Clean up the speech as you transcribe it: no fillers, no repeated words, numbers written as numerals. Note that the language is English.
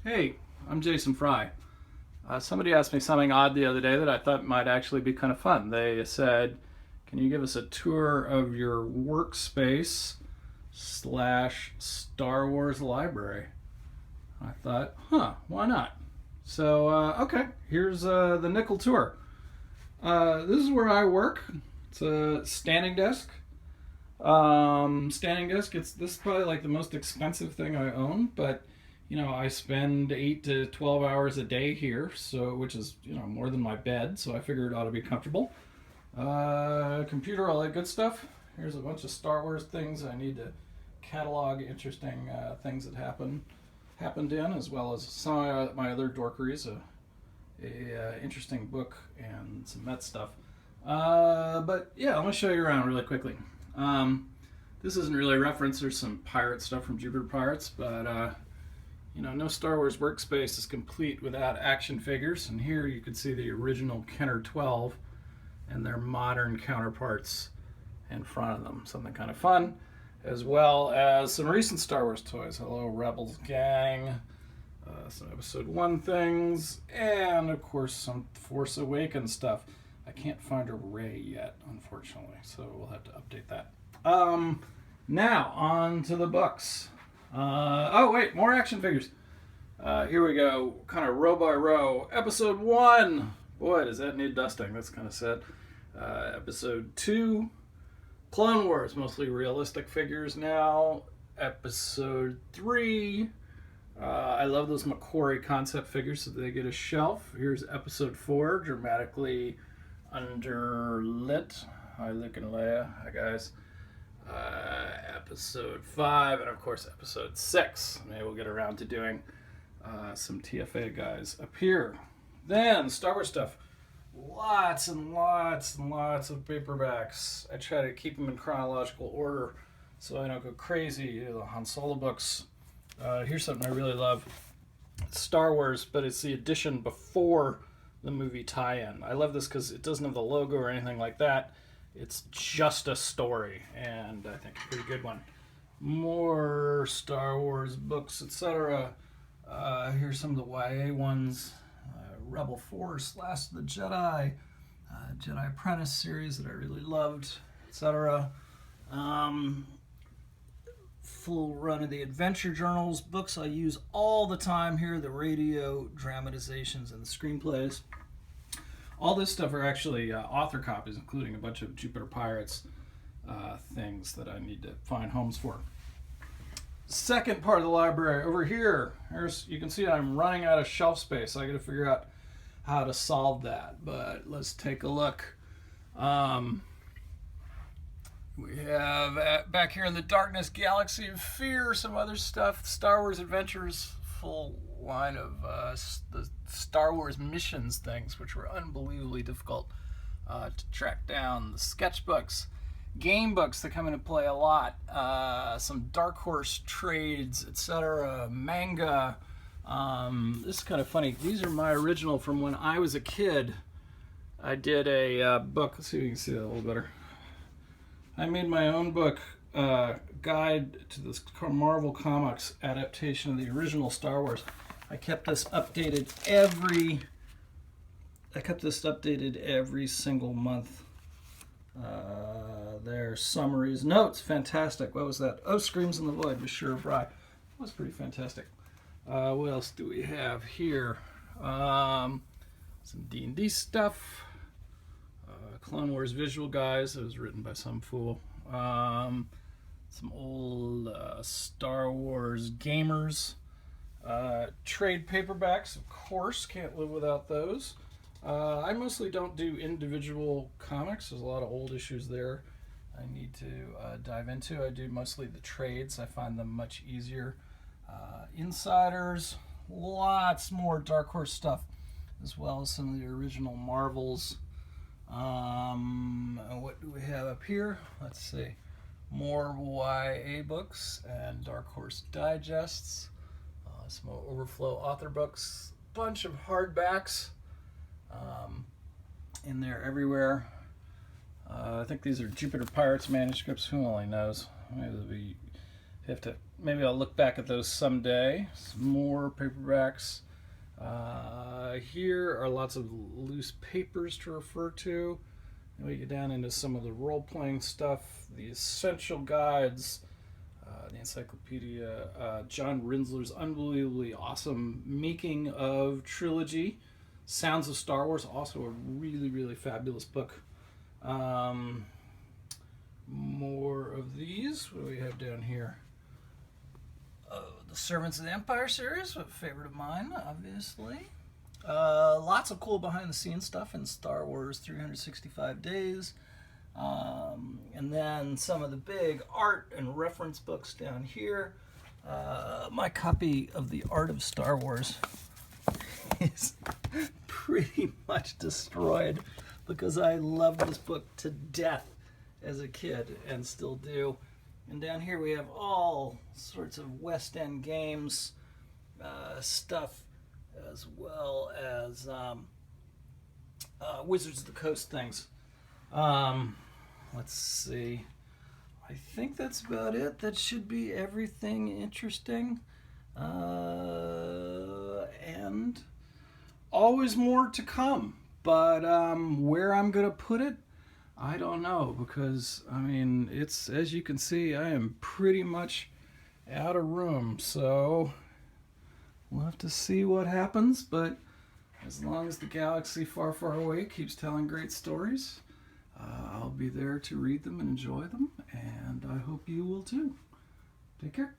Hey, I'm Jason Fry. Somebody asked me something odd the other day that I thought might actually be kind of fun. They said, can you give us a tour of your workspace slash Star Wars library? I thought, why not? So, okay, here's the nickel tour. This is where I work. It's a standing desk. This is probably like the most expensive thing I own, but I spend 8 to 12 hours a day here, which is more than my bed, so I figured it ought to be comfortable. Computer, all that good stuff. Here's a bunch of Star Wars things I need to catalog, interesting things that happened in, as well as some of my other dorkeries, a interesting book and some Met stuff. But yeah, let me show you around really quickly. This isn't really a reference. There's some pirate stuff from Jupiter Pirates, but no Star Wars workspace is complete without action figures. And here you can see the original Kenner 12 and their modern counterparts in front of them. Something kind of fun, as well as some recent Star Wars toys. Hello, Rebels gang. Some Episode 1 things, and of course some Force Awakens stuff. I can't find a Rey yet, unfortunately, so we'll have to update that. Now, on to the books. Oh wait, more action figures. Here we go, kind of row by row. Episode 1. Boy, does that need dusting. That's kind of sad. Episode 2. Clone Wars, mostly realistic figures now. Episode 3. I love those Macquarie concept figures, so they get a shelf. Here's Episode 4, dramatically underlit. Hi, Luke and Leia. Hi, guys. Episode 5, and of course Episode 6. Maybe we'll get around to doing some TFA guys up here. Then Star Wars stuff. Lots and lots and lots of paperbacks. I try to keep them in chronological order so I don't go crazy. The Han Solo books. Here's something I really love. It's Star Wars, but it's the edition before the movie tie-in. I love this because it doesn't have the logo or anything like that. It's just a story, and I think a pretty good one. More Star Wars books, etc. Here's some of the YA ones. Rebel Force, Last of the Jedi, Jedi Apprentice series that I really loved, etc. Full run of the adventure journals, books I use all the time here, the radio dramatizations and the screenplays. All this stuff are actually author copies, including a bunch of Jupiter Pirates things that I need to find homes for. Second part of the library, over here, you can see I'm running out of shelf space. I got to figure out how to solve that, but let's take a look. We have back here in the Darkness Galaxy of Fear, some other stuff. Star Wars Adventures, full line of the Star Wars missions things, which were unbelievably difficult to track down. The sketchbooks, game books that come into play a lot. Some Dark Horse trades, etc. Manga. This is kind of funny. These are my original from when I was a kid. I did a book. Let's see if you can see that a little better. I made my own book, guide to this Marvel Comics adaptation of the original Star Wars. I kept this updated every single month. There's summaries, notes, fantastic. What was that? Oh, Screams in the Void with Shira Fry. That was pretty fantastic. What else do we have here? Some D&D stuff. Clone Wars visual guys. It was written by some fool. Some old Star Wars gamers. Trade paperbacks, of course. Can't live without those. I mostly don't do individual comics. There's a lot of old issues there I need to dive into. I do mostly the trades. I find them much easier. Insiders. Lots more Dark Horse stuff, as well as some of the original Marvels. What do we have up here? Let's see. More YA books and Dark Horse digests. Some overflow author books. Bunch of hardbacks in there everywhere. I think these are Jupiter Pirates manuscripts. Who only knows? Maybe we have to maybe I'll look back at those someday. Some more paperbacks. Here are lots of loose papers to refer to. And we get down into some of the role-playing stuff, the essential guides, the encyclopedia, John Rinsler's unbelievably awesome making of trilogy, Sounds of Star Wars, also a really, really fabulous book. More of these. What do we have down here? The Servants of the Empire series, a favorite of mine, obviously. Lots of cool behind-the-scenes stuff in Star Wars 365 Days. And then some of the big art and reference books down here. My copy of The Art of Star Wars is pretty much destroyed because I loved this book to death as a kid and still do. And down here we have all sorts of West End games stuff, as well as Wizards of the Coast things. Let's see. I think that's about it. That should be everything interesting. And always more to come. But where I'm going to put it, I don't know, because, I mean, it's, as you can see, I am pretty much out of room, so we'll have to see what happens, but as long as the galaxy far, far away keeps telling great stories, I'll be there to read them and enjoy them, and I hope you will too. Take care.